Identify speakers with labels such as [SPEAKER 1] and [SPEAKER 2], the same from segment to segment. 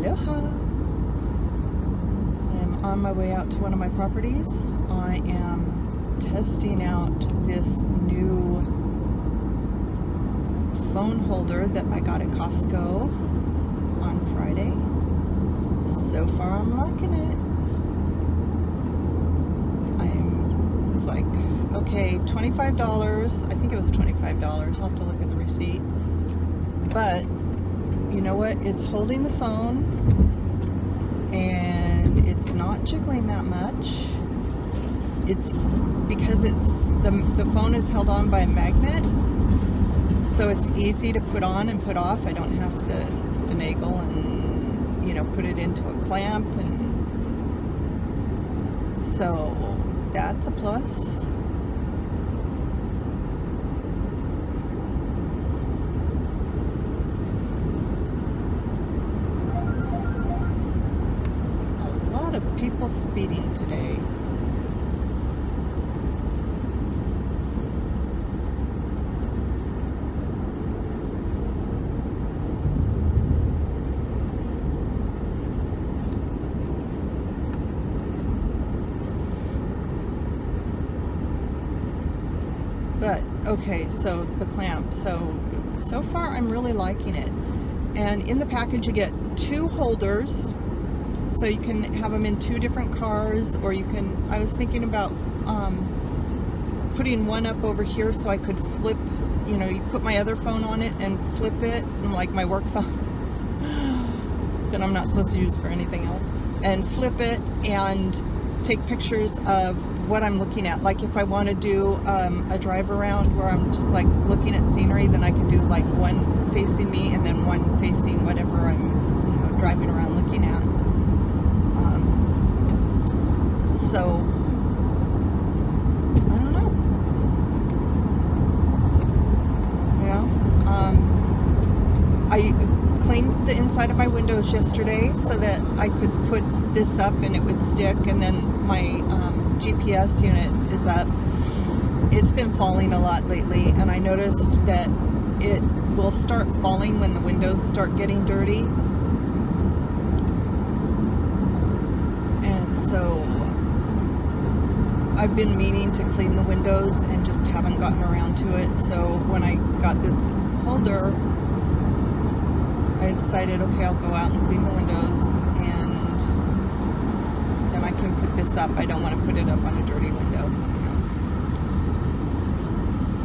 [SPEAKER 1] Aloha! I'm on my way out to one of my properties. I am testing out this new phone holder that I got at Costco on Friday. So far I'm liking it. It's like, okay, $25. I think it was $25. I'll have to look at the receipt. But you know what? It's holding the phone and it's not jiggling that much. It's because the phone is held on by a magnet, so it's easy to put on and put off. I don't have to finagle and, you know, put it into a clamp, and so that's a plus. A lot of people speeding today. But okay, so the clamp, so far I'm really liking it. And in the package you get two holders, so you can have them in two different cars, or you can, I was thinking about putting one up over here so I could flip, you know, you put my other phone on it and flip it, like my work phone that I'm not supposed to use for anything else, and flip it and take pictures of what I'm looking at. Like if I want to do a drive around where I'm just like looking at scenery, then I can do like one facing me and then one facing whatever I'm, you know, driving around looking at. So I don't know. Yeah. I cleaned the inside of my windows yesterday so that I could put this up and it would stick, and then my GPS unit is up. It's been falling a lot lately, and I noticed that it will start falling when the windows start getting dirty. And so I've been meaning to clean the windows and just haven't gotten around to it. So when I got this holder, I decided, okay, I'll go out and clean the windows, and then I can put this up. I don't want to put it up on a dirty window, you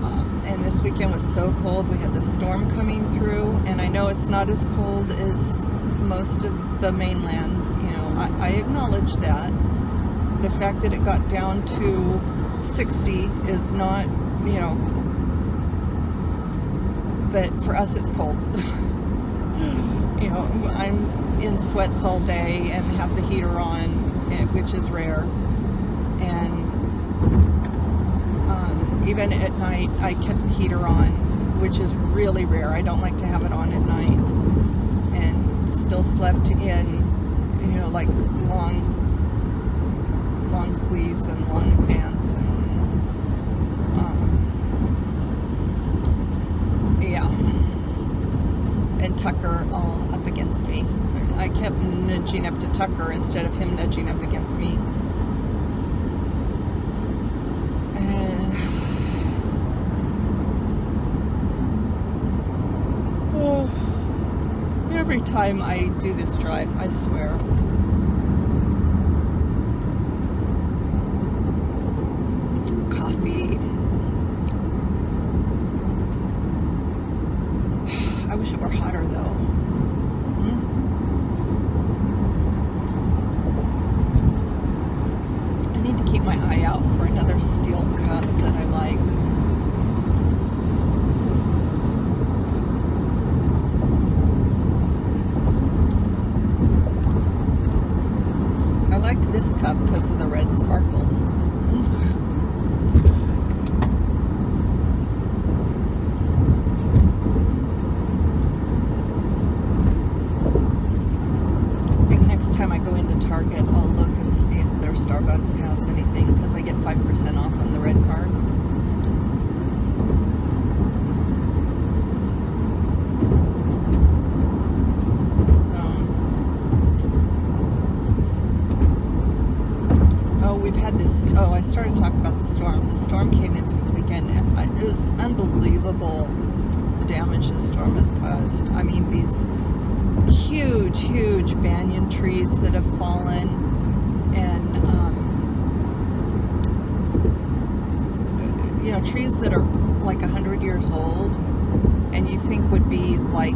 [SPEAKER 1] know. And this weekend was so cold. We had the storm coming through, and I know it's not as cold as most of the mainland. You know, I acknowledge that. The fact that it got down to 60 is not, you know, but for us it's cold. You know, I'm in sweats all day and have the heater on, which is rare. And even at night, I kept the heater on, which is really rare. I don't like to have it on at night. And still slept in, you know, like long sleeves and long pants, and yeah. And Tucker all up against me. I kept nudging up to Tucker instead of him nudging up against me. And every time I do this drive, I swear, coffee. I wish it were hotter though. I need to keep my eye out for another steel cup that I like. I liked this cup because of the red sparkles. Time I go into Target, I'll look and see if their Starbucks has anything, because I get 5% off on the red card. Oh, I started talking about the storm. The storm came in through the weekend. It was unbelievable the damage the storm has caused. I mean, these huge banyan trees that have fallen, and you know, trees that are like 100 years old, and you think would be like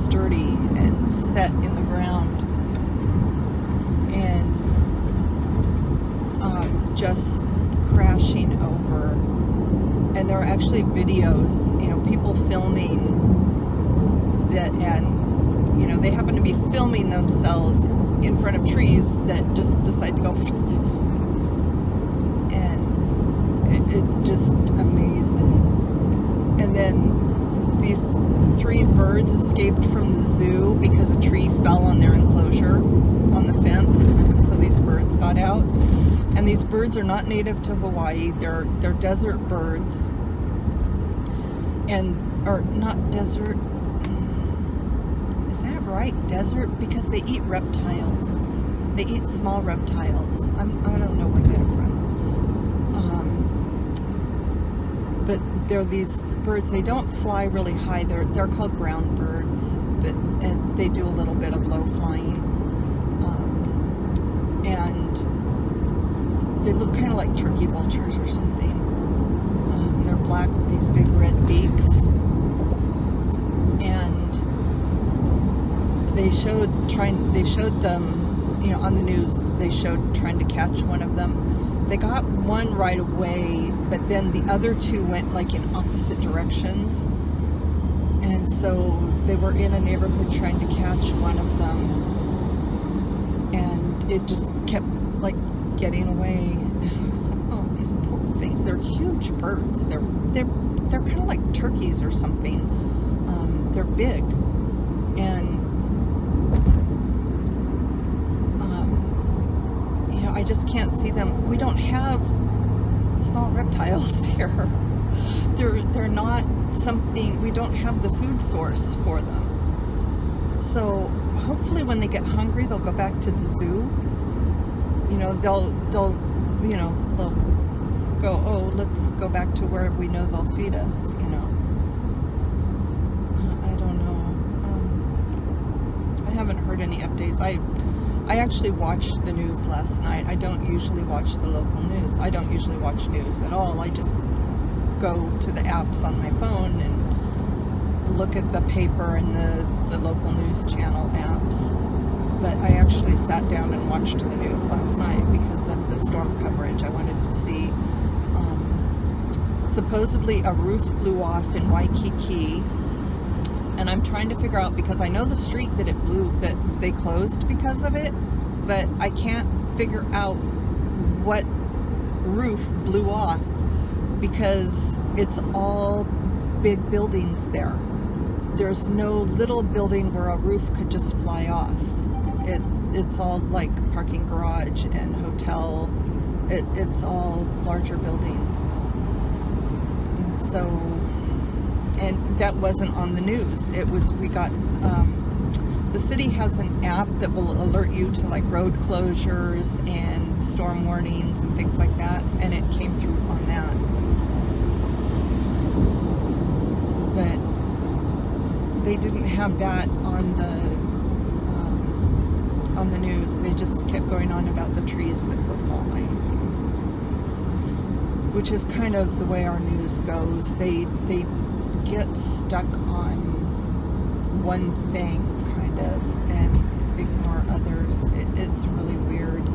[SPEAKER 1] sturdy and set in the ground, and just crashing over. And there are actually videos, you know, people filming that, and you know, they happen to be filming themselves in front of trees that just decide to go and it just amazing. And then these 3 birds escaped from the zoo because a tree fell on their enclosure on the fence, so these birds got out. And these birds are not native to Hawaii. They're desert birds, and or not desert. Is that right? Desert, because they eat reptiles. They eat small reptiles. I don't know where they're from. But they're these birds. They don't fly really high. They're called ground birds, and they do a little bit of low flying. And they look kind of like turkey vultures or something. They're black with these big red beaks. And they showed them, you know, on the news. They showed trying to catch one of them. They got one right away, but then the other 2 went like in opposite directions. And so they were in a neighborhood trying to catch one of them, and it just kept like getting away. And I was like, oh, these poor things. They're huge birds. They're kind of like turkeys or something. They're big, and you know, I just can't see them. We don't have small reptiles here. They're not something. We don't have the food source for them. So hopefully, when they get hungry, they'll go back to the zoo. You know, they'll go, oh, let's go back to where we know they'll feed us, you know. I don't know. I haven't heard any updates. I actually watched the news last night. I don't usually watch the local news. I don't usually watch news at all. I just go to the apps on my phone and look at the paper and the local news channel apps. But I actually sat down and watched the news last night because of the storm coverage. I wanted to see, supposedly a roof blew off in Waikiki, and I'm trying to figure out, because I know the street that it blew, that they closed because of it, but I can't figure out what roof blew off, because it's all big buildings there. There's no little building where a roof could just fly off. It's all like parking garage and hotel. It's all larger buildings. So, and that wasn't on the news. It was, we got, the city has an app that will alert you to like road closures and storm warnings and things like that, and it came through on that. But they didn't have that on the news. They just kept going on about the trees that were falling, which is kind of the way our news goes. They get stuck on one thing, kind of, and ignore others. It's really weird.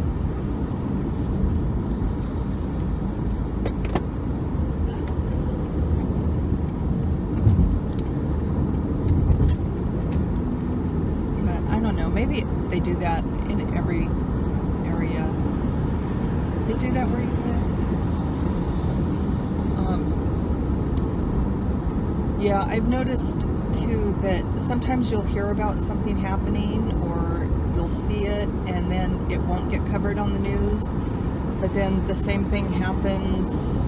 [SPEAKER 1] Maybe they do that in every area. They do that where you live. Yeah, I've noticed too that sometimes you'll hear about something happening, or you'll see it, and then it won't get covered on the news. But then the same thing happens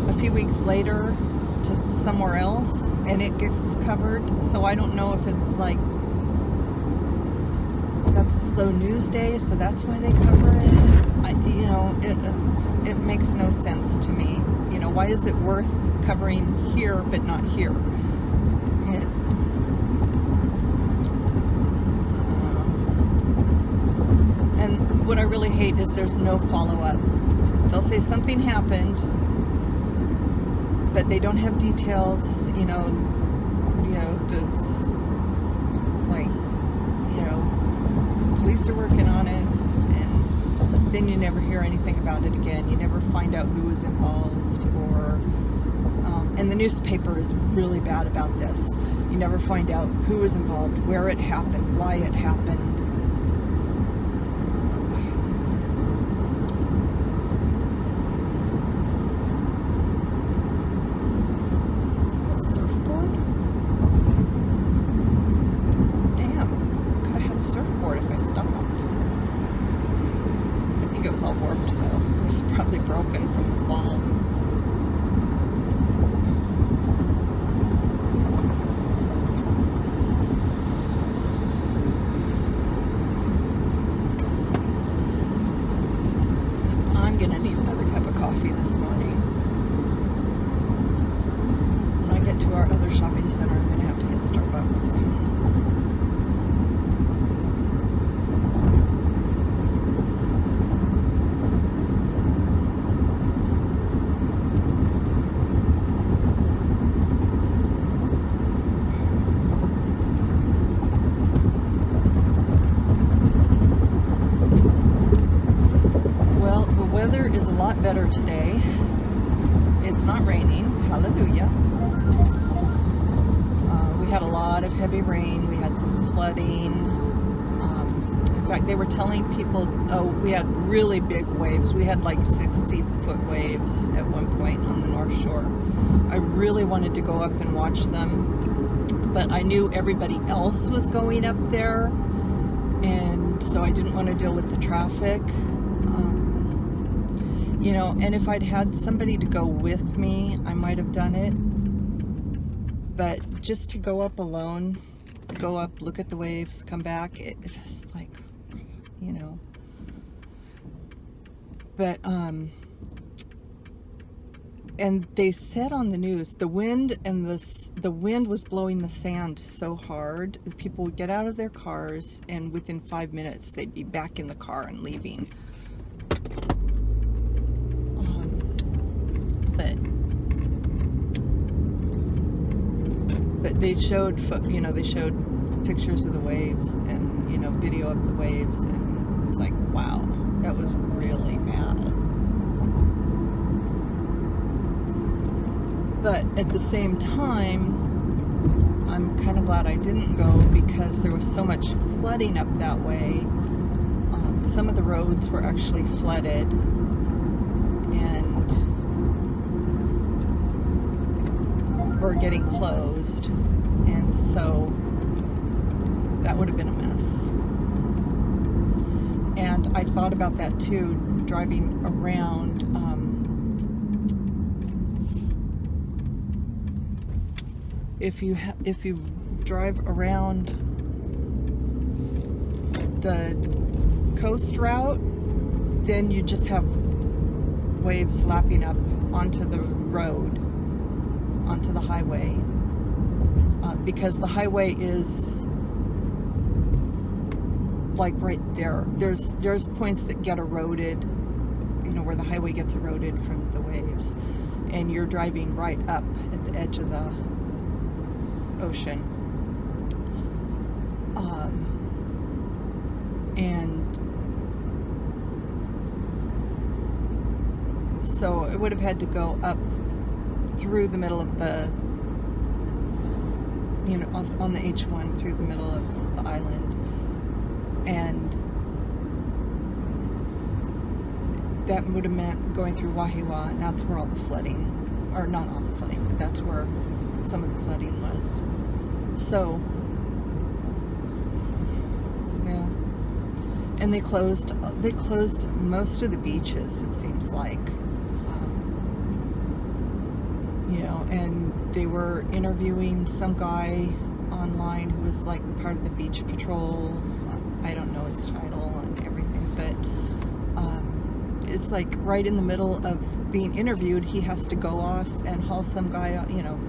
[SPEAKER 1] a few weeks later to somewhere else, and it gets covered. So I don't know if it's like that's a slow news day, so that's why they cover it. It makes no sense to me. Why is it worth covering here but not here? And what I really hate is there's no follow-up. They'll say something happened, but they don't have details. Police are working on it, and then you never hear anything about it again. You never find out who was involved, and the newspaper is really bad about this. You never find out who was involved, where it happened, why it happened. Is that a surfboard? Damn, could have had a surfboard if I stopped. I think it was all warped though. It was probably broken from the fall. I'm gonna need another cup of coffee this morning. When I get to our other shopping center, I'm gonna have to hit Starbucks. Weather is a lot better today. It's not raining. Hallelujah. We had a lot of heavy rain. We had some flooding. In fact, they were telling people, we had really big waves. We had like 60-foot waves at one point on the North Shore. I really wanted to go up and watch them, but I knew everybody else was going up there, and so I didn't want to deal with the traffic. And if I'd had somebody to go with me, I might have done it. But just to go up alone, go up, look at the waves, come back, it's just like, But, and they said on the news, the wind was blowing the sand so hard, that people would get out of their cars, and within 5 minutes, they'd be back in the car and leaving. But they showed, they showed pictures of the waves and, video of the waves, and it's like, wow, that was really bad. But at the same time, I'm kind of glad I didn't go, because there was so much flooding up that way. Some of the roads were actually flooded, and were getting closed, and so that would have been a mess. And I thought about that too, driving around. If you drive around the coast route, then you just have waves lapping up onto the road, onto the highway, because the highway is like right there. There's points that get eroded, where the highway gets eroded from the waves, and you're driving right up at the edge of the ocean. And so it would have had to go up through the middle of the, on the H1 through the middle of the island, and that would have meant going through Wahiwa, and that's where all the flooding, or not all the flooding, but that's where some of the flooding was. So, yeah. And they closed most of the beaches, it seems like. And they were interviewing some guy online who was like part of the beach patrol. I don't know his title and everything, but it's like right in the middle of being interviewed, he has to go off and haul some guy, you know,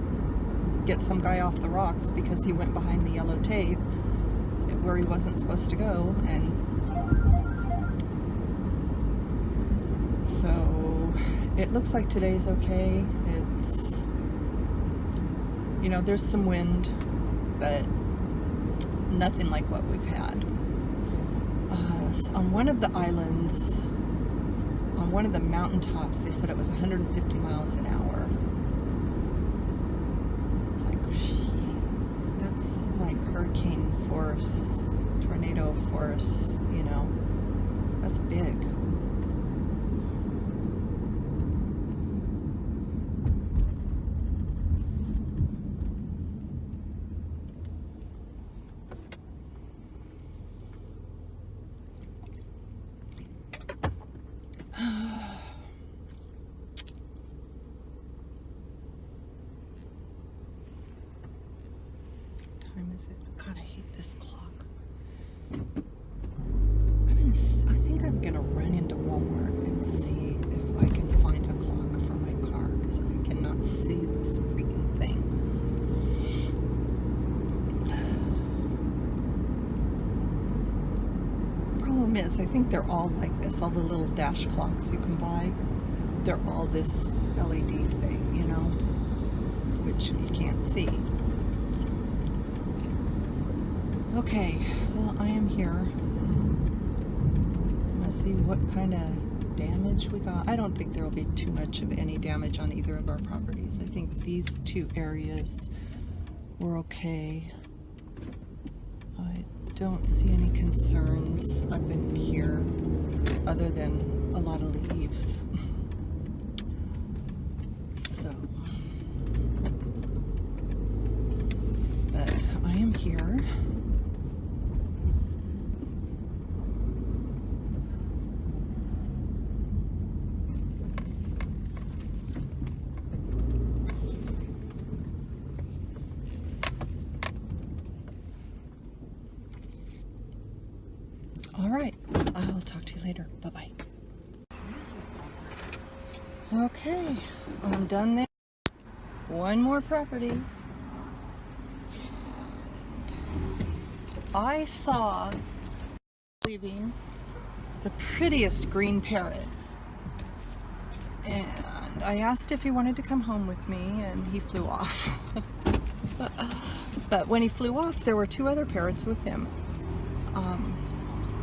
[SPEAKER 1] get some guy off the rocks because he went behind the yellow tape where he wasn't supposed to go. And so it looks like today's okay. It's, you know, there's some wind, but nothing like what we've had. On one of the islands, on one of the mountaintops, they said it was 150 miles an hour. It's like, geez, that's like hurricane force, tornado force, you know, that's big. Time is it? God, I hate this clock. I think I'm gonna run into Walmart and see if I can find a clock for my car, because I cannot see this freaking thing. Problem is, I think they're all like this. All the little dash clocks you can buy, they're all this LED thing, you know, which you can't see. Okay, well, I am here. So I'm gonna see what kind of damage we got. I don't think there will be too much of any damage on either of our properties. I think these two areas were okay. I don't see any concerns. I've been here other than a lot of leaves. So, but I am here. All right, I'll talk to you later. Bye-bye. Okay, I'm done there. One more property. I saw leaving the prettiest green parrot. And I asked if he wanted to come home with me, and he flew off. But when he flew off, there were two other parrots with him.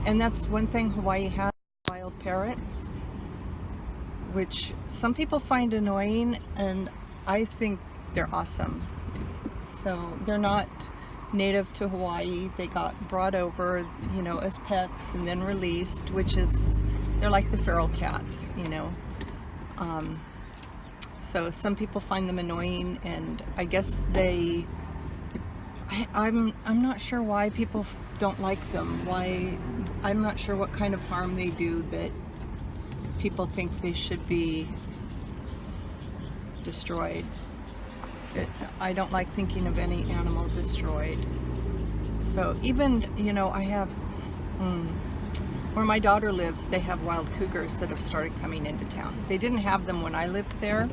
[SPEAKER 1] And that's one thing Hawaii has, wild parrots, which some people find annoying, and I think they're awesome. So they're not native to Hawaii. They got brought over, you know, as pets and then released, which is, they're like the feral cats, you know. So some people find them annoying, and I guess they, I'm not sure why people don't like them. Why, I'm not sure what kind of harm they do that people think they should be destroyed. I don't like thinking of any animal destroyed. So even, you know, I have, where my daughter lives, they have wild cougars that have started coming into town. They didn't have them when I lived there.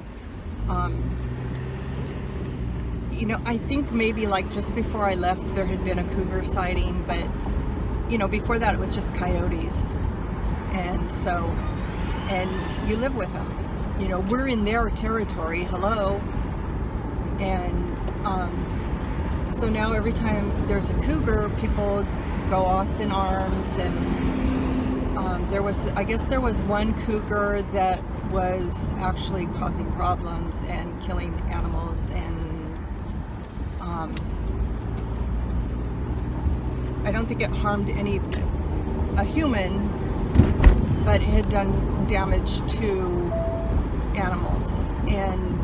[SPEAKER 1] You know, I think maybe like just before I left there had been a cougar sighting, but you know, before that it was just coyotes. And so, and you live with them. You know, we're in their territory, hello. And so now every time there's a cougar, people go up in arms. And there was, I guess there was one cougar that was actually causing problems and killing animals, and I don't think it harmed a human, but it had done damage to animals, and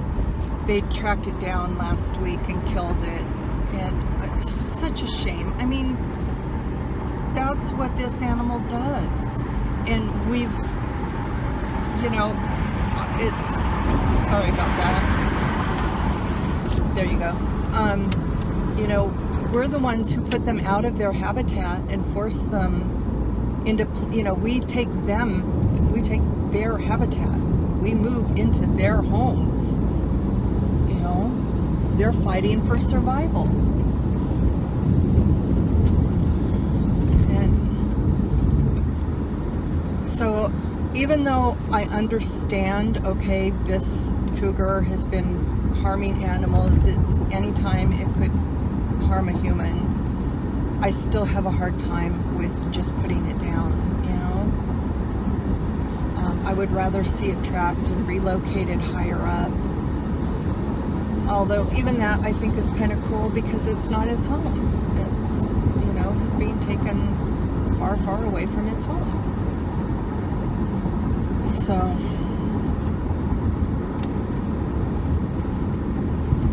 [SPEAKER 1] they tracked it down last week and killed it. And it's such a shame. I mean, that's what this animal does. And we've, you know, it's, sorry about that. There you go. You know, we're the ones who put them out of their habitat and force them into, you know, we take their habitat. We move into their homes. You know, they're fighting for survival. And so even though I understand, okay, this cougar has been harming animals, it's anytime it could harm a human, I still have a hard time with just putting it down, you know. I would rather see it trapped and relocated higher up. Although even that I think is kind of cruel because it's not his home. It's, you know, he's being taken far, far away from his home. So,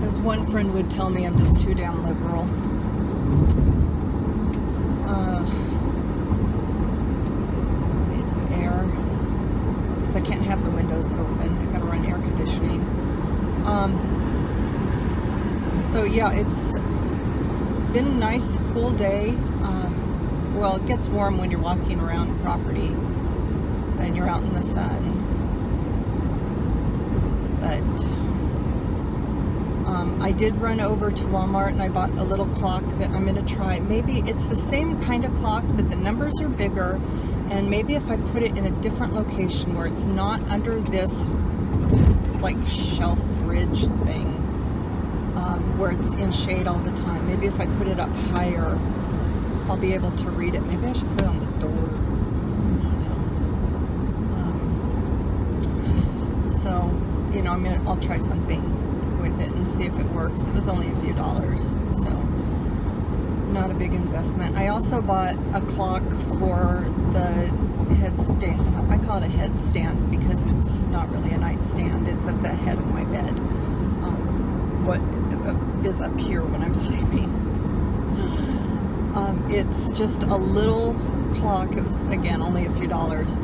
[SPEAKER 1] as one friend would tell me, I'm just too damn liberal. I need some air. Since I can't have the windows open, I gotta run air conditioning. So yeah, it's been a nice, cool day. Well, it gets warm when you're walking around the property and you're out in the sun. But I did run over to Walmart and I bought a little clock that I'm going to try. Maybe it's the same kind of clock, but the numbers are bigger. And maybe if I put it in a different location where it's not under this like shelf ridge thing, where it's in shade all the time. Maybe if I put it up higher, I'll be able to read it. Maybe I should put it on the door. So, you know, I'll try something with it and see if it works. It was only a few dollars, so not a big investment. I also bought a clock for the headstand. I call it a headstand because it's not really a nightstand. It's at the head of my bed. What is up here when I'm sleeping. It's just a little clock. It was, again, only a few dollars.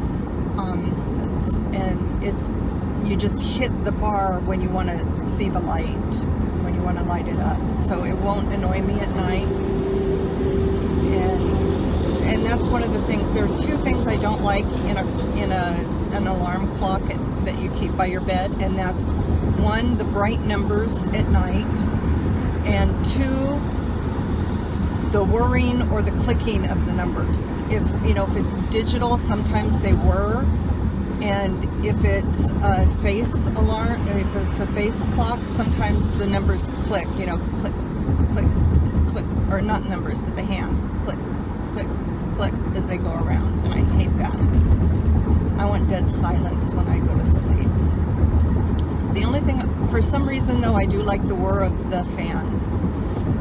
[SPEAKER 1] You just hit the bar when you want to see the light, when you want to light it up. So it won't annoy me at night. And that's one of the things. There are two things I don't like in an alarm clock that you keep by your bed, and that's one, the bright numbers at night, and two, the whirring or the clicking of the numbers. If it's digital, sometimes they whir, and if it's a face alarm, if it's a face clock, sometimes the numbers click, click, click, click, or not numbers, but the hands, click, click, click, as they go around, and I hate that. I want dead silence when I go to sleep. The only thing, for some reason though, I do like the whir of the fan,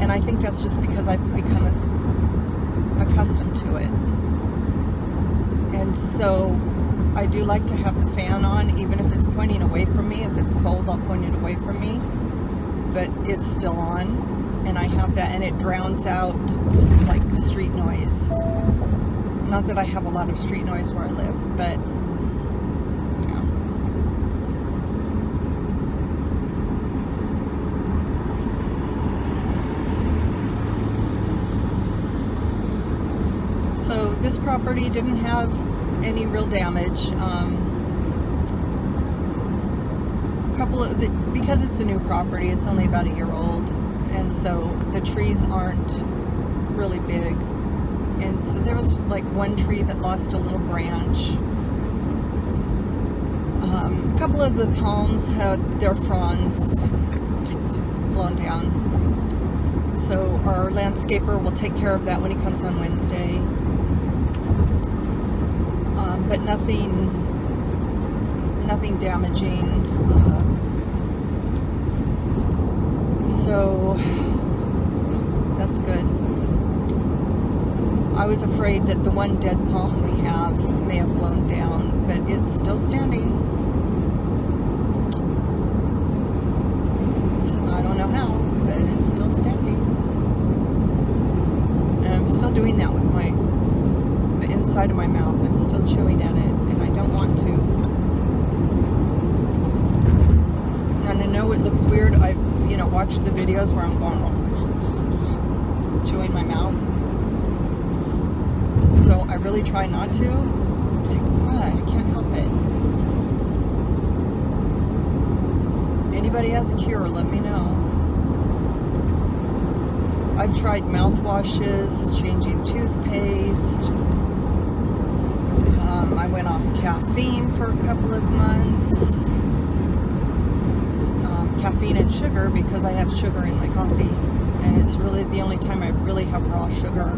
[SPEAKER 1] and I think that's just because I've become accustomed to it. And so I do like to have the fan on, even if it's pointing away from me. If it's cold, I'll point it away from me, but it's still on, and I have that, and it drowns out like street noise. Not that I have a lot of street noise where I live, but yeah. So this property didn't have any real damage. Because it's a new property, it's only about a year old, and so the trees aren't really big, and so there was like one tree that lost a little branch. A couple of the palms had their fronds blown down, so our landscaper will take care of that when he comes on Wednesday. But nothing damaging. So that's good. I was afraid that the one dead palm we have may have blown down, but it's still standing. I don't know how, but it's still standing. And I'm still doing that with the inside of my mouth. I'm still chewing at it, and I don't want to. And I know it looks weird. I've watched the videos where I'm going, chewing my mouth. So I really try not to. But God, I can't help it. Anybody has a cure, let me know. I've tried mouthwashes, changing toothpaste. I went off caffeine for a couple of months. Caffeine and sugar, because I have sugar in my coffee, and it's really the only time I really have raw sugar.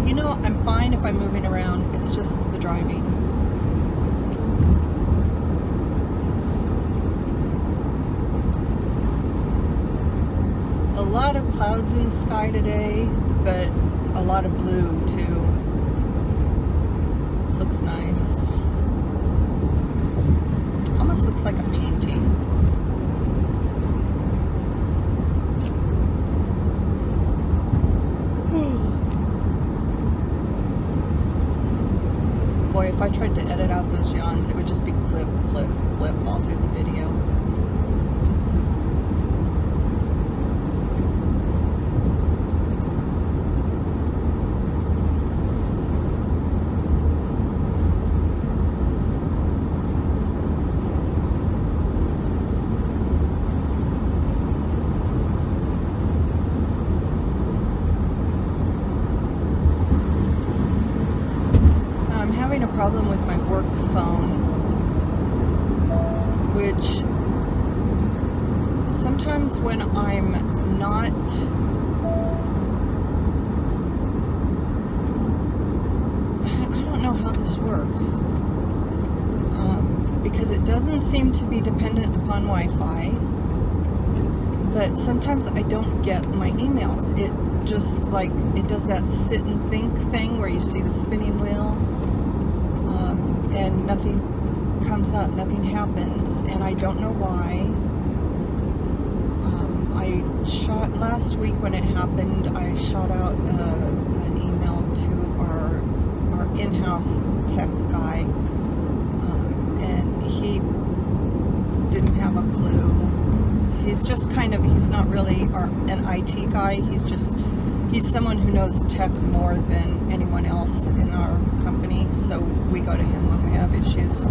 [SPEAKER 1] You know, I'm fine if I'm moving around. It's just the driving. A lot of clouds in the sky today, but a lot of blue too. Looks nice. Almost looks like a painting. Boy, if I tried to edit out those yawns, it would just be clip, clip, clip all through the video. A problem with my work phone, which sometimes when I'm not I don't know how this works, because it doesn't seem to be dependent upon Wi-Fi, but sometimes I don't get my emails. It just like it does that sit and think thing where you see the spinning wheel. And nothing comes up, nothing happens, and I don't know why. I shot last week when it happened. I shot out an email to our in-house tech guy, and he didn't have a clue. He's just kind of, he's not really an IT guy. He's someone who knows tech more than anyone else in our company, so we go to him when we have issues.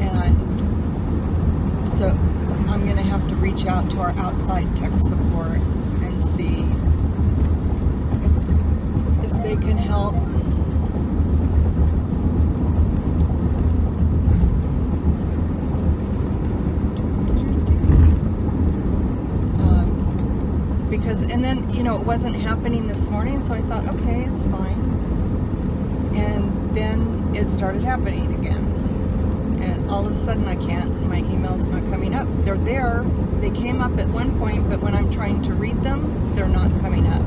[SPEAKER 1] And so I'm going to have to reach out to our outside tech support and see if they can help. Because, and then, you know, it wasn't happening this morning, so I thought, okay, it's fine. And then it started happening again. And all of a sudden my email's not coming up. They're there, they came up at one point, but when I'm trying to read them, they're not coming up.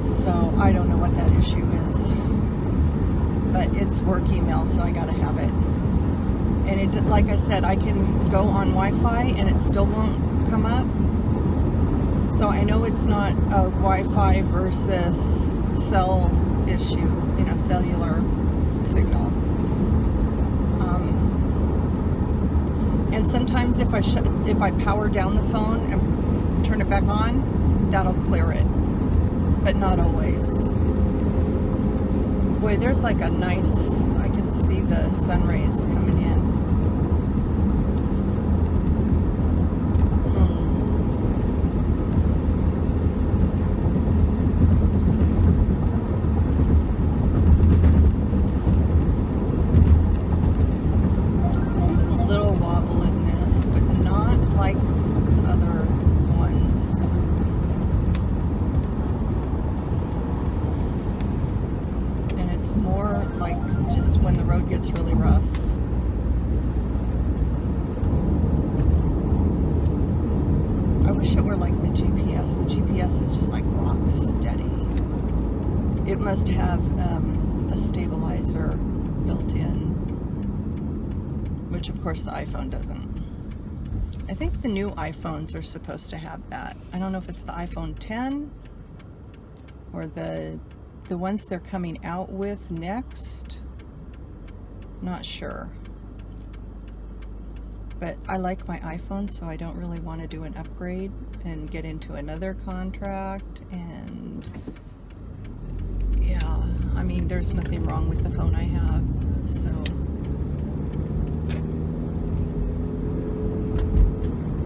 [SPEAKER 1] So I don't know what that issue is. But it's work email, so I gotta have it. And it, like I said, I can go on Wi-Fi and it still won't come up. So I know it's not a Wi-Fi versus cell issue, you know, cellular signal. And sometimes if I power down the phone and turn it back on, that'll clear it, but not always. Boy, there's like a nice, I can see the sun rays coming in. More like just when the road gets really rough. I wish it were like the GPS. The GPS is just like rock steady. It must have a stabilizer built in, which of course the iPhone doesn't. I think the new iPhones are supposed to have that. I don't know if it's the iPhone 10 or the the ones they're coming out with next, not sure. But I like my iPhone, so I don't really want to do an upgrade and get into another contract. And yeah, I mean, there's nothing wrong with the phone I have, so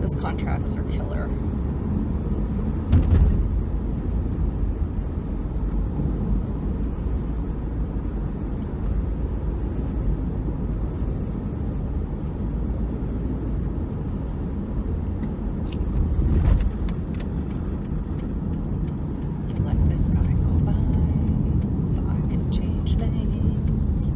[SPEAKER 1] those contracts are killer. Let this guy go by so I can change lanes.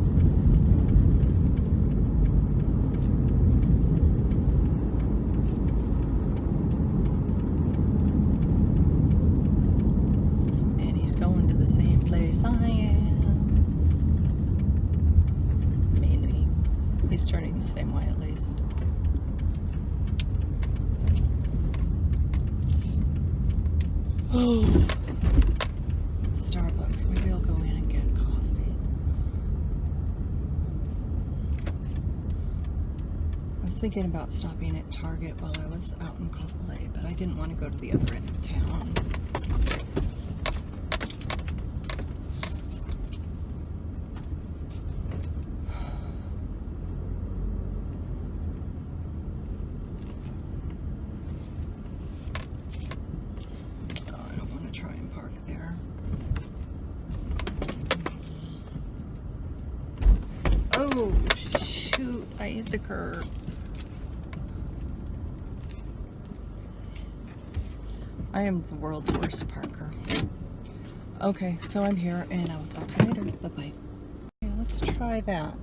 [SPEAKER 1] And he's going to the same place I am. Mainly, he's turning the same way at least. Oh, Starbucks. Maybe I'll go in and get coffee. I was thinking about stopping at Target while I was out in Kapolei, but I didn't want to go to the other end of town. Try and park there. Oh, shoot, I hit the curb. I am the world's worst parker. Okay, so I'm here, and I'll talk to you later. Bye-bye. Okay, let's try that.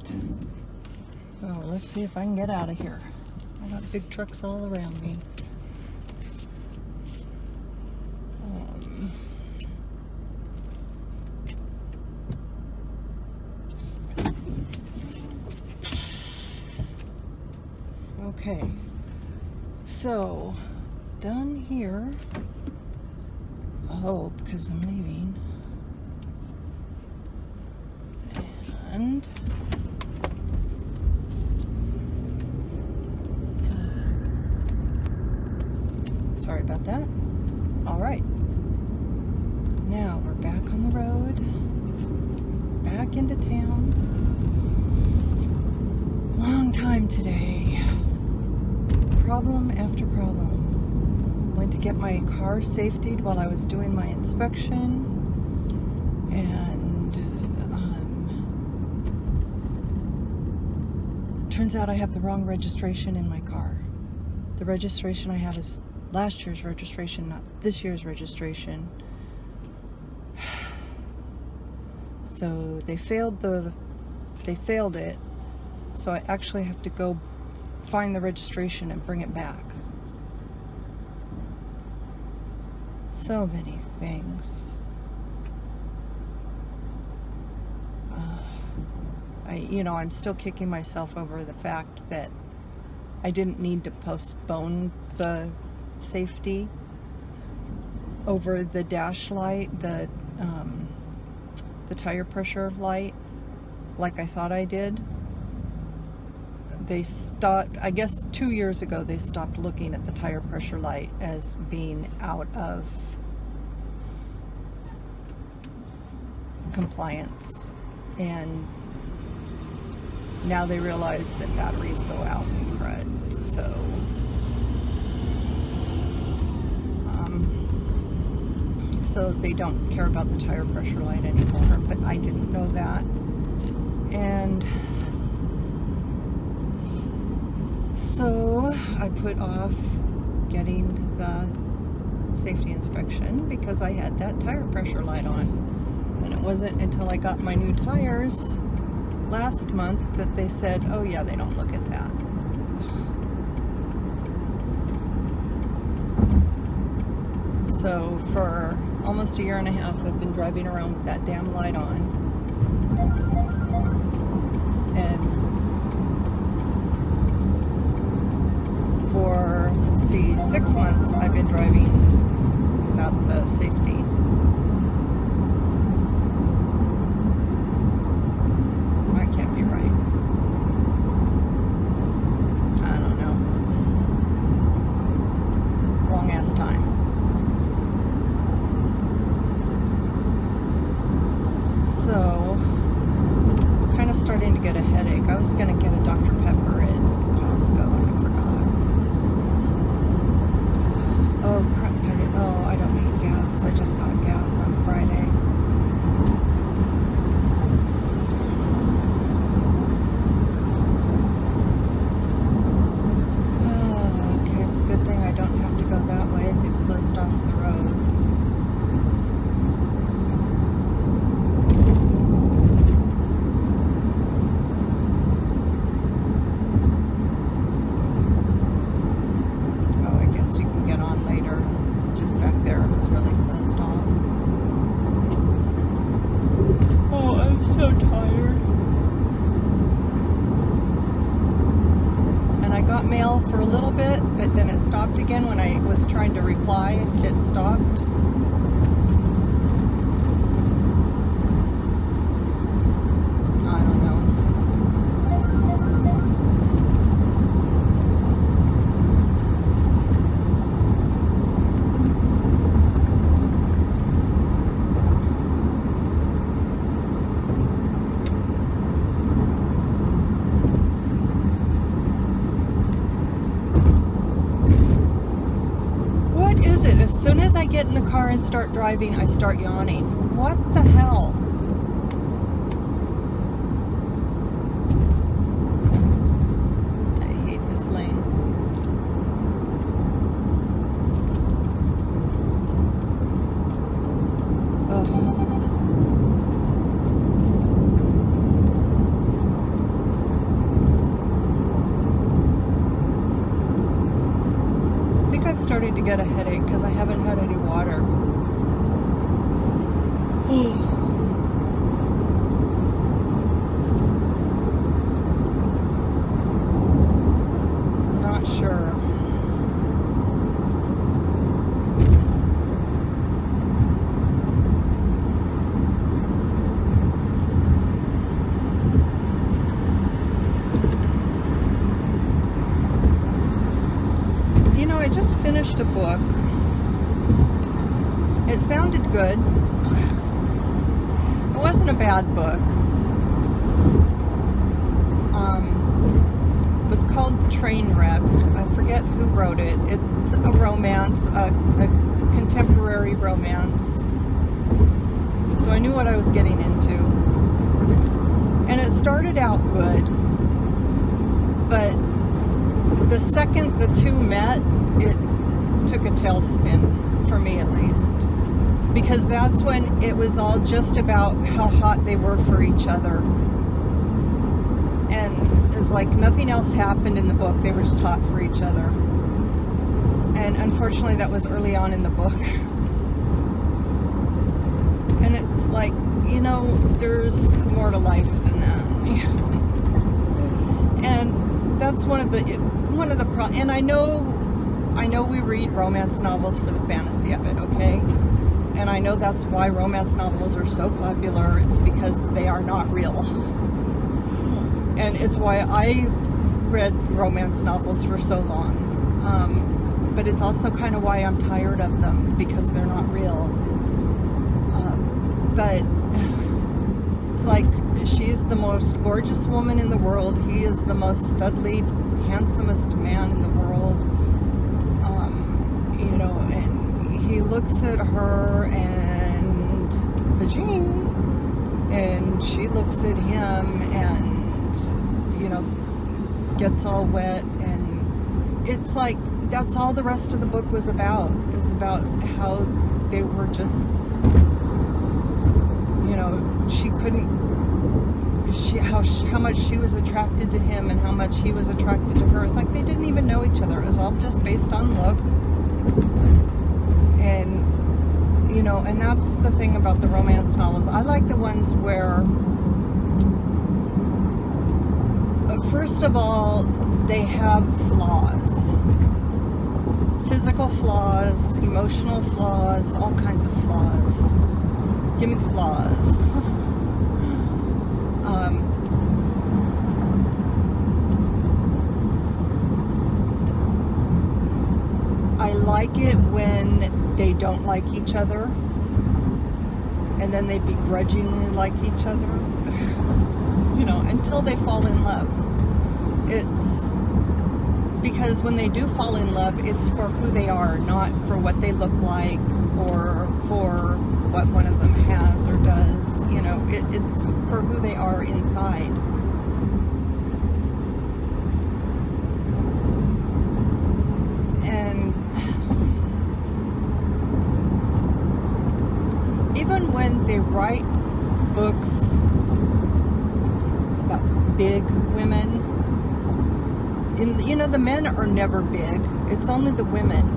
[SPEAKER 1] So let's see if I can get out of here. I got big trucks all around me. Okay, so done here. I hope, because I'm leaving. And sorry about that. All right, now we're back on the road, back into town. Long time today. Problem after problem. Went to get my car safetied while I was doing my inspection, and turns out I have the wrong registration in my car. The registration I have is last year's registration, not this year's registration. So they failed it. So I actually have to go find the registration and bring it back. So many things. I'm still kicking myself over the fact that I didn't need to postpone the safety over the dash light, the tire pressure light, like I thought I did. They stopped, I guess 2 years ago, they stopped looking at the tire pressure light as being out of compliance. And now they realize that batteries go out in crud. So they don't care about the tire pressure light anymore, but I didn't know that. And so I put off getting the safety inspection because I had that tire pressure light on. And it wasn't until I got my new tires last month that they said, oh yeah, they don't look at that. So for almost a year and a half, I've been driving around with that damn light on. And for, let's see, 6 months I've been driving without the safety. was going to get a Dr. Pepper at Costco and I forgot. Oh crap, I don't need gas. I just got gas on Friday. Okay, it's a good thing I don't have to go that way. They've closed off the road. Mail for a little bit, but then it stopped again when I was trying to reply. It stopped. I don't know. As soon as I get in the car and start driving, I start yawning. What the hell? I hate this lane. I've started to get a headache because I haven't had any water. Not sure. I just finished a book. It sounded good. It wasn't a bad book. It was called Trainwreck. I forget who wrote it. It's a romance, a contemporary romance. So I knew what I was getting into. And it started out good. But the second the two met, it took a tailspin, for me at least, because that's when it was all just about how hot they were for each other, and it's like nothing else happened in the book. They were just hot for each other, and unfortunately that was early on in the book. And it's like, there's more to life than that. And that's one of the problems. And I know we read romance novels for the fantasy of it, okay? And I know that's why romance novels are so popular. It's because they are not real. And it's why I read romance novels for so long. But it's also kind of why I'm tired of them, because they're not real. But it's like, she's the most gorgeous woman in the world. He is the most studly, handsomest man in the world. And he looks at her and and she looks at him and gets all wet, and it's like that's all the rest of the book was about, is about how they were just how much she was attracted to him and how much he was attracted to her. It's like they didn't even know each other. It was all just based on look. And and that's the thing about the romance novels. I like the ones where first of all they have flaws. Physical flaws, emotional flaws, all kinds of flaws. Give me the flaws. I like it when they don't like each other and then they begrudgingly like each other. you know, until they fall in love. It's because when they do fall in love, it's for who they are, not for what they look like or for what one of them has or does. You know, it's for who they are inside. And even when they write books about big women, you know, the men are never big. It's only the women.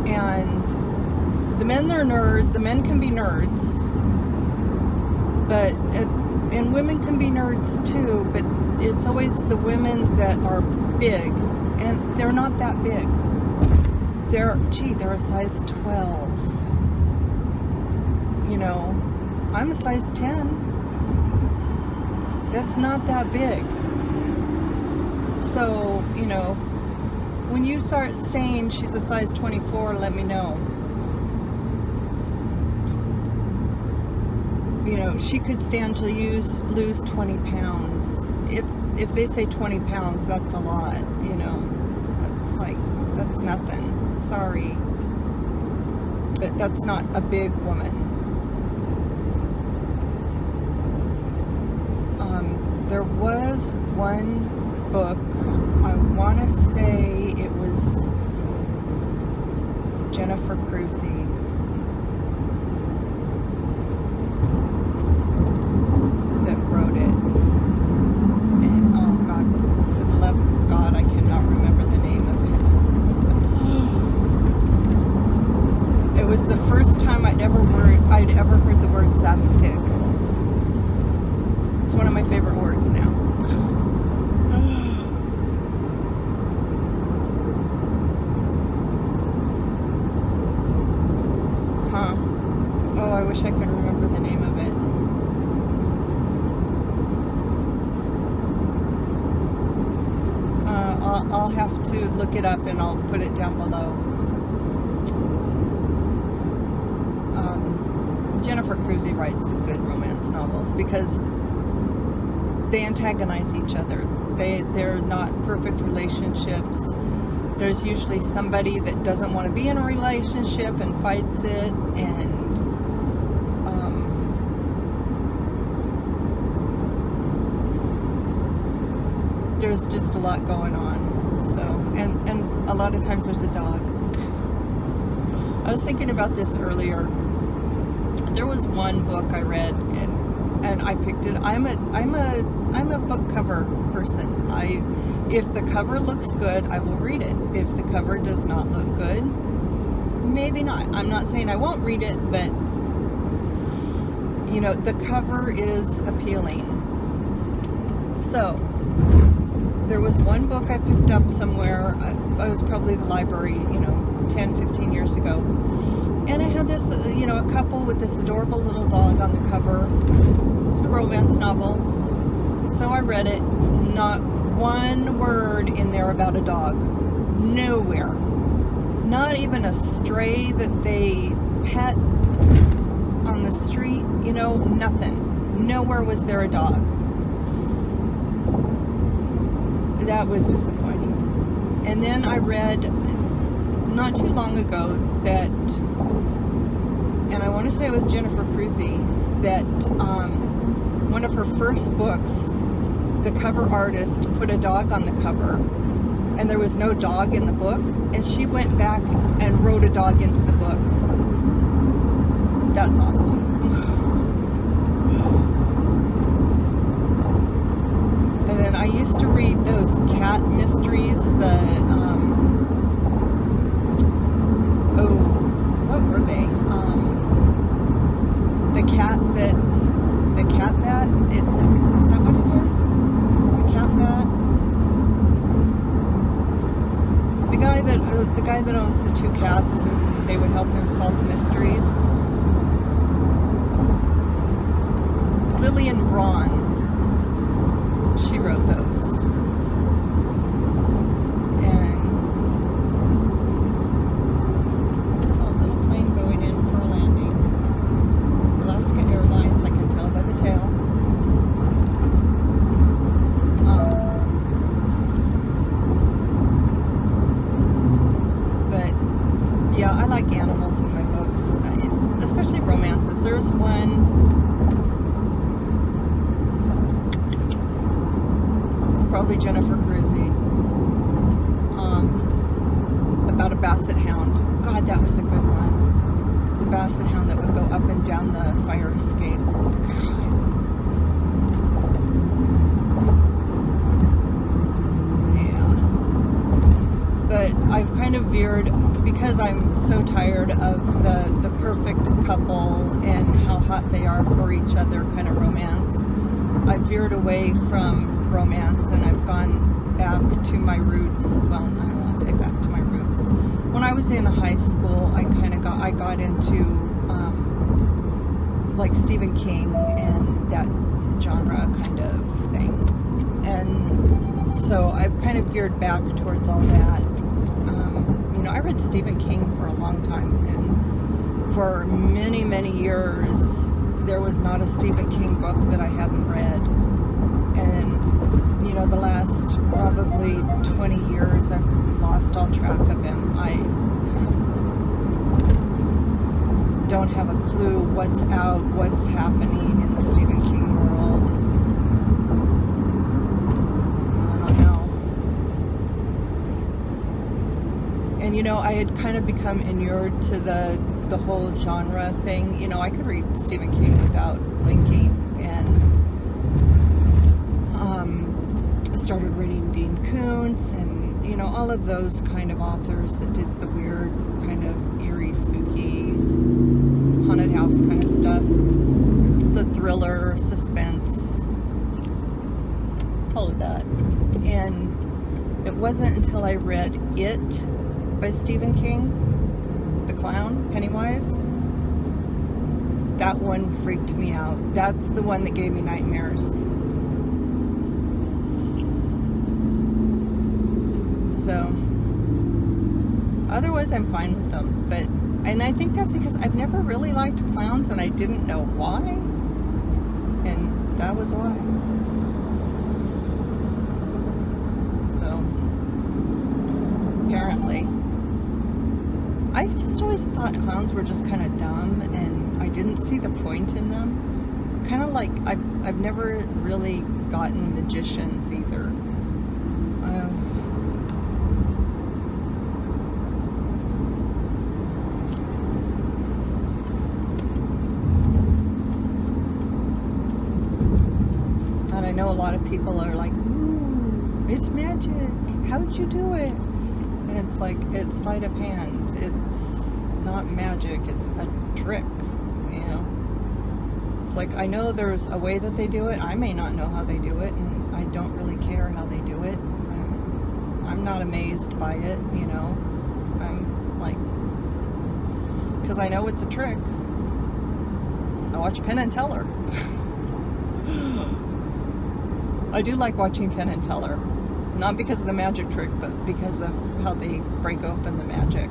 [SPEAKER 1] And the men are nerds. The men can be nerds, but and women can be nerds too. But it's always the women that are big, and they're not that big. They're a size 12. You know, I'm a size 10. That's not that big. So, you know, when you start saying she's a size 24, let me know. You know, she could stand to lose 20 pounds. If they say 20 pounds, that's a lot, you know. It's like, that's nothing. Sorry. But that's not a big woman. There was one book, I want to say it was Jennifer Crusie. That wrote it. And oh God, for the love of God, I cannot remember the name of it. It was the first time I'd ever heard the word sapphic. It's one of my favorite words now. Oh, I wish I could remember the name of it. I'll have to look it up and I'll put it down below. Jennifer Crusie writes good romance novels because they antagonize each other. They're not perfect relationships. There's usually somebody that doesn't want to be in a relationship and fights it, and there's just a lot going on. So, and a lot of times there's a dog. I was thinking about this earlier. There was one book I read, and I picked it. I'm a book cover person. If the cover looks good, I will read it. If the cover does not look good, maybe not. I'm not saying I won't read it, but you know, the cover is appealing. So there was one book I picked up somewhere. I was probably the library, you know, 10, 15 years ago. And I had this, you know, a couple with this adorable little dog on the cover. It's a romance novel. So I read it. Not one word in there about a dog. Nowhere. Not even a stray that they pet on the street. You know, nothing. Nowhere was there a dog. That was disappointing. And then I read not too long ago that, and I want to say it was Jennifer Crusie, that one of her first books, the cover artist put a dog on the cover, and there was no dog in the book, and she went back and wrote a dog into the book. That's awesome. And then I used to read those cat mysteries, what were they? The cat that, is that what it is? The cat that, the guy that owns the two cats, and they would help him solve mysteries. Lillian Ron, she wrote those. And a little plane going in for a landing. Alaska Airlines, I can tell by the tail. like animals in my books, especially romances. There's one, it's probably Jennifer Crusie, about a basset hound. God, that was a good one. The basset hound that would go up and down the fire escape. God. But I've kind of veered, because I'm so tired of the perfect couple and how hot they are for each other kind of romance. I've veered away from romance and I've gone back to my roots. Well, I don't want to say back to my roots. When I was in high school, I got into like Stephen King and that genre kind of thing. And so I've kind of geared back towards all that. I read Stephen King for a long time, and for many, many years, there was not a Stephen King book that I hadn't read. And, the last probably 20 years, I've lost all track of him. I don't have a clue what's out, what's happening in the Stephen King world. And I had kind of become inured to the whole genre thing. I could read Stephen King without blinking, and started reading Dean Koontz and all of those kind of authors that did the weird kind of eerie, spooky, haunted house kind of stuff, the thriller, suspense, all of that. And it wasn't until I read It by Stephen King, the clown, Pennywise, that one freaked me out. That's the one that gave me nightmares. So otherwise I'm fine with them, and I think that's because I've never really liked clowns and I didn't know why, and that was why. So apparently I just always thought clowns were just kind of dumb, and I didn't see the point in them. Kind of like I've never really gotten magicians either. And I know a lot of people are like, "Ooh, it's magic. How'd you do it?" And it's like, it's sleight of hand. It's not magic. It's a trick, It's like, I know there's a way that they do it. I may not know how they do it, and I don't really care how they do it. I'm not amazed by it, I'm like, because I know it's a trick. I watch Penn and Teller. I do like watching Penn and Teller. Not because of the magic trick, but because of how they break open the magic.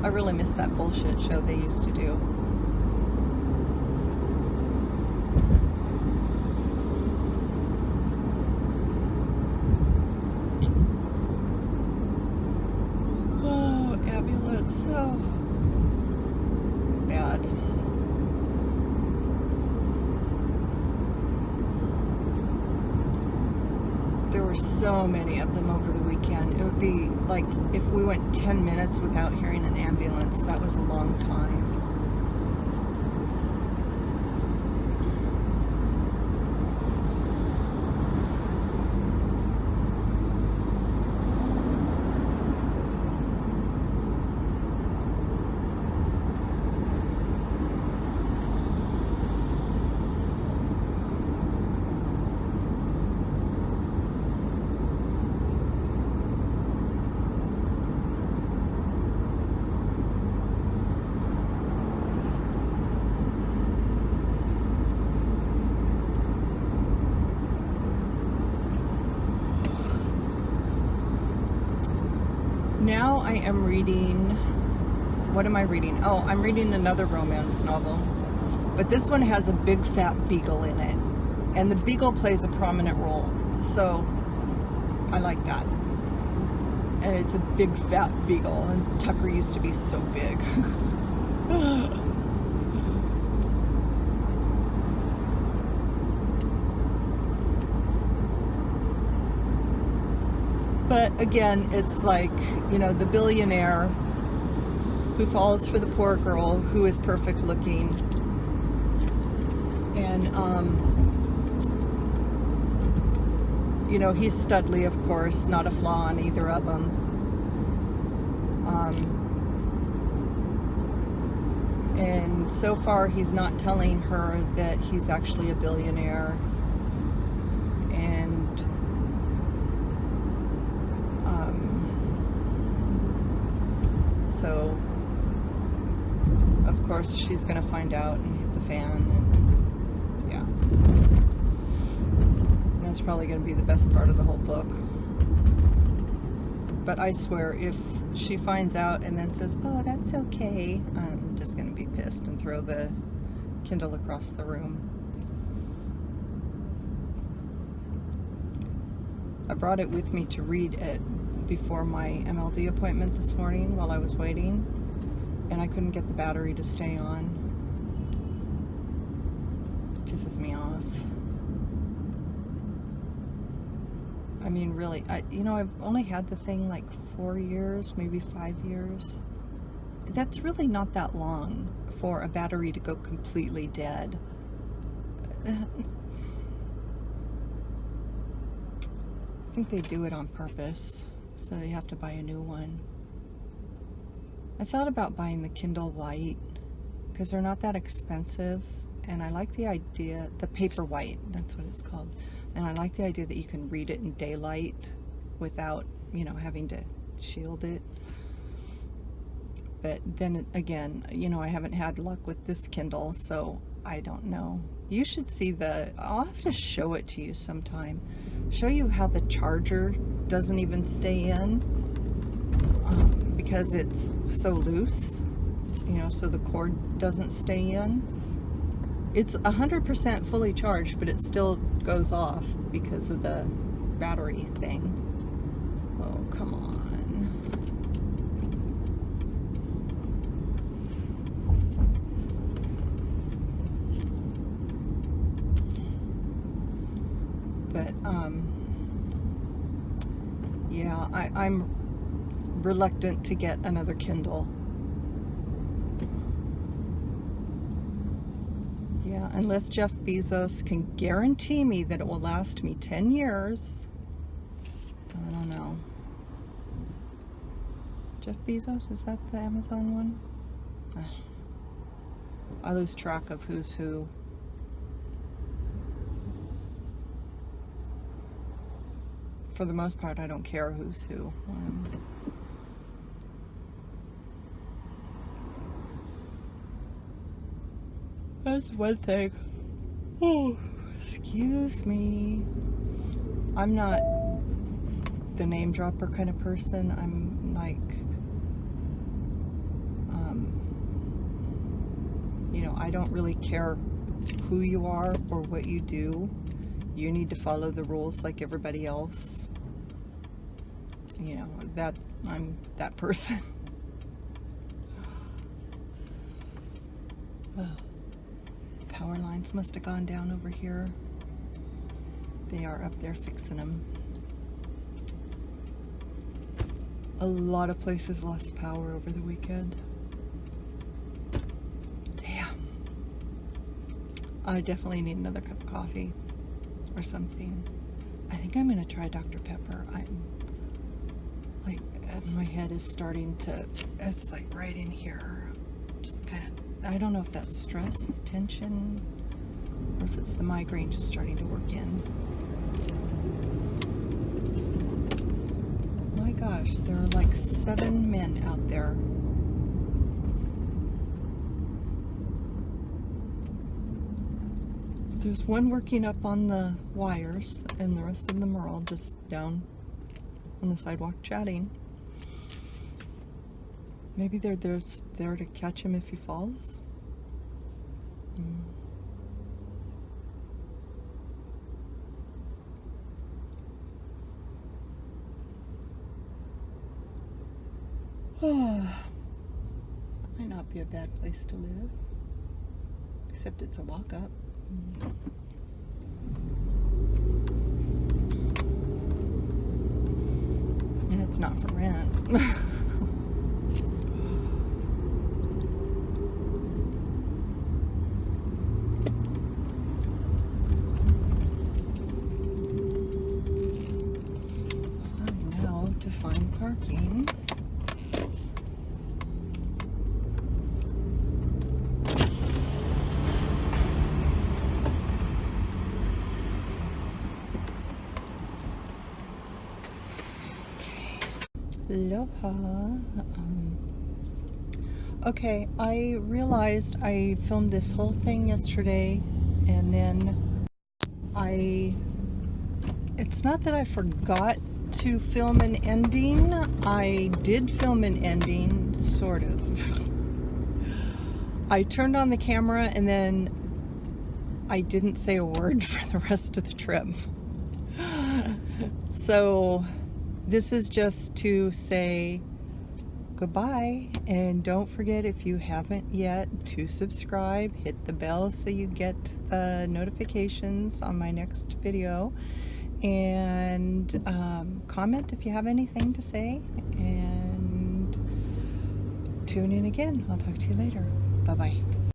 [SPEAKER 1] I really miss that bullshit show they used to do. Oh, ambulance. Oh. Bad. There were so many of them over the weekend. It would be like if we went 10 minutes without hearing an ambulance, that was a long time. Now I am reading, what am I reading? Oh, I'm reading another romance novel, but this one has a big fat beagle in it, And the beagle plays a prominent role, so I like that. And it's a big fat beagle, and Tucker used to be so big. But again, it's like, you know, the billionaire who falls for the poor girl who is perfect looking. And, you know, he's studly, of course, not a flaw on either of them. And so far, he's not telling her that he's actually a billionaire. And so, of course, she's going to find out and hit the fan. And yeah. And that's probably going to be the best part of the whole book. But I swear, if she finds out and then says, oh, that's okay, I'm just going to be pissed and throw the Kindle across the room. I brought it with me to read it before my MLD appointment this morning while I was waiting, and I couldn't get the battery to stay on. It pisses me off. I mean, really, you know, I've only had the thing like 4 years, maybe 5 years. That's really not that long for a battery to go completely dead. I think they do it on purpose, so you have to buy a new one. I thought about buying the Kindle White because they're not that expensive, and I like the idea, the paper white, that's what it's called. And I like the idea that you can read it in daylight without, you know, having to shield it. But then again, you know, I haven't had luck with this Kindle, so I don't know. You should see I'll have to show it to you sometime. Show you how the charger doesn't even stay in because it's so loose, you know, so the cord doesn't stay in. It's 100% fully charged, but it still goes off because of the battery thing. Oh, come on. But, yeah, I'm reluctant to get another Kindle. Yeah, unless Jeff Bezos can guarantee me that it will last me 10 years. I don't know. Jeff Bezos, is that the Amazon one? I lose track of who's who. For the most part, I don't care who's who. That's one thing. Oh, excuse me. I'm not the name dropper kind of person. I'm like, you know, I don't really care who you are or what you do. You need to follow the rules like everybody else. You know, I'm that person. Power lines must have gone down over here. They are up there fixing them. A lot of places lost power over the weekend. Damn. I definitely need another cup of coffee or something. I think I'm gonna try Dr. Pepper. I'm like, my head is starting to, it's like right in here. Just kind of, I don't know if that's stress, tension, or if it's the migraine just starting to work in. My gosh, there are like 7 men out there. There's one working up on the wires, and the rest of them are all just down on the sidewalk chatting. Maybe they're there to catch him if he falls. Might not be a bad place to live, except it's a walk up. And it's not for rent. Now to find parking. Aloha. Okay, I realized I filmed this whole thing yesterday, and then it's not that I forgot to film an ending. I did film an ending, sort of. I turned on the camera and then I didn't say a word for the rest of the trip. So this is just to say goodbye, and don't forget, if you haven't yet, to subscribe, hit the bell so you get the notifications on my next video, and comment if you have anything to say, and tune in again. I'll talk to you later. Bye-bye.